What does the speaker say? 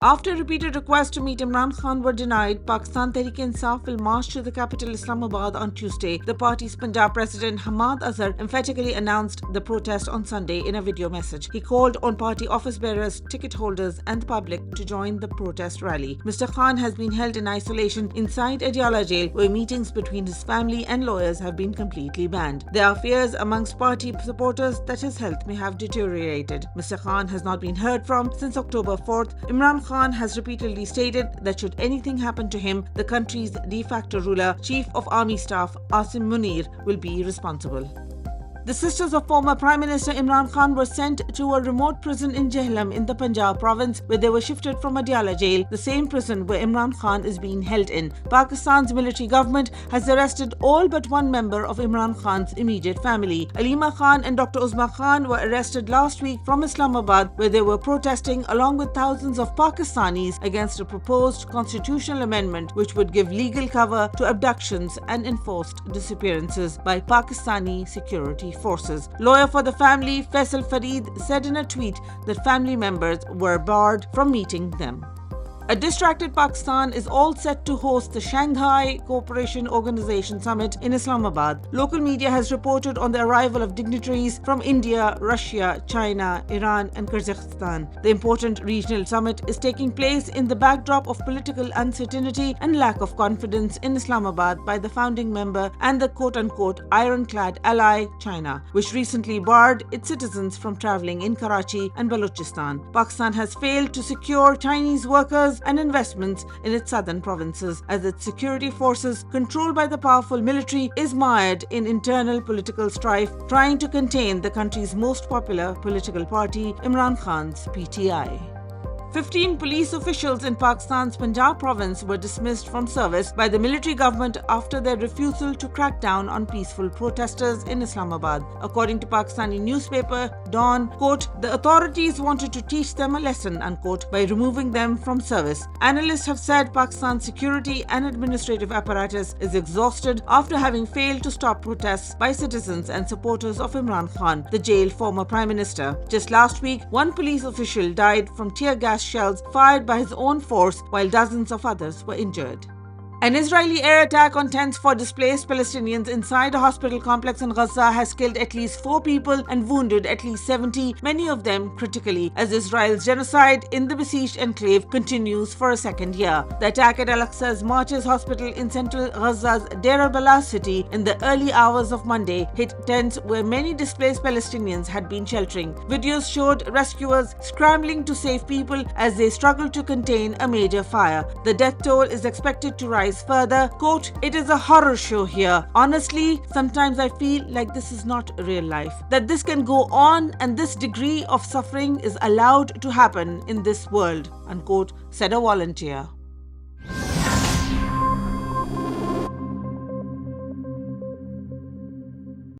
After repeated requests to meet Imran Khan were denied, Pakistan Tehreek-e-Insaf will march to the capital Islamabad on Tuesday. The party's Punjab president Hamad Azhar emphatically announced the protest on Sunday in a video message. He called on party office bearers, ticket holders and the public to join the protest rally. Mr. Khan has been held in isolation inside Adiala jail, where meetings between his family and lawyers have been completely banned. There are fears amongst party supporters that his health may have deteriorated. Mr. Khan has not been heard from since October 4th. Imran Khan has repeatedly stated that should anything happen to him, the country's de facto ruler, Chief of Army Staff Asim Munir, will be responsible. The sisters of former Prime Minister Imran Khan were sent to a remote prison in Jhelum in the Punjab province, where they were shifted from Adiala jail, the same prison where Imran Khan is being held in. Pakistan's military government has arrested all but one member of Imran Khan's immediate family. Alima Khan and Dr. Uzma Khan were arrested last week from Islamabad, where they were protesting along with thousands of Pakistanis against a proposed constitutional amendment which would give legal cover to abductions and enforced disappearances by Pakistani security forces. Lawyer for the family, Faisal Fareed, said in a tweet that family members were barred from meeting them. A distracted Pakistan is all set to host the Shanghai Cooperation Organization Summit in Islamabad. Local media has reported on the arrival of dignitaries from India, Russia, China, Iran and Kazakhstan. The important regional summit is taking place in the backdrop of political uncertainty and lack of confidence in Islamabad by the founding member and the quote-unquote ironclad ally China, which recently barred its citizens from traveling in Karachi and Balochistan. Pakistan has failed to secure Chinese workers and investments in its southern provinces, as its security forces, controlled by the powerful military, is mired in internal political strife, trying to contain the country's most popular political party, Imran Khan's PTI. 15 police officials in Pakistan's Punjab province were dismissed from service by the military government after their refusal to crack down on peaceful protesters in Islamabad. According to Pakistani newspaper Dawn, quote, the authorities wanted to teach them a lesson, unquote, by removing them from service. Analysts have said Pakistan's security and administrative apparatus is exhausted after having failed to stop protests by citizens and supporters of Imran Khan, the jailed former prime minister. Just last week, one police official died from tear gas shells fired by his own force, while dozens of others were injured. An Israeli air attack on tents for displaced Palestinians inside a hospital complex in Gaza has killed at least 4 people and wounded at least 70, many of them critically, as Israel's genocide in the besieged enclave continues for a second year. The attack at Al-Aqsa's Martyrs Hospital in central Gaza's Deir al-Balah city in the early hours of Monday hit tents where many displaced Palestinians had been sheltering. Videos showed rescuers scrambling to save people as they struggled to contain a major fire. The death toll is expected to rise further. Quote, it is a horror show here. Honestly, sometimes I feel like this is not real life. That this can go on and this degree of suffering is allowed to happen in this world, unquote, said a volunteer.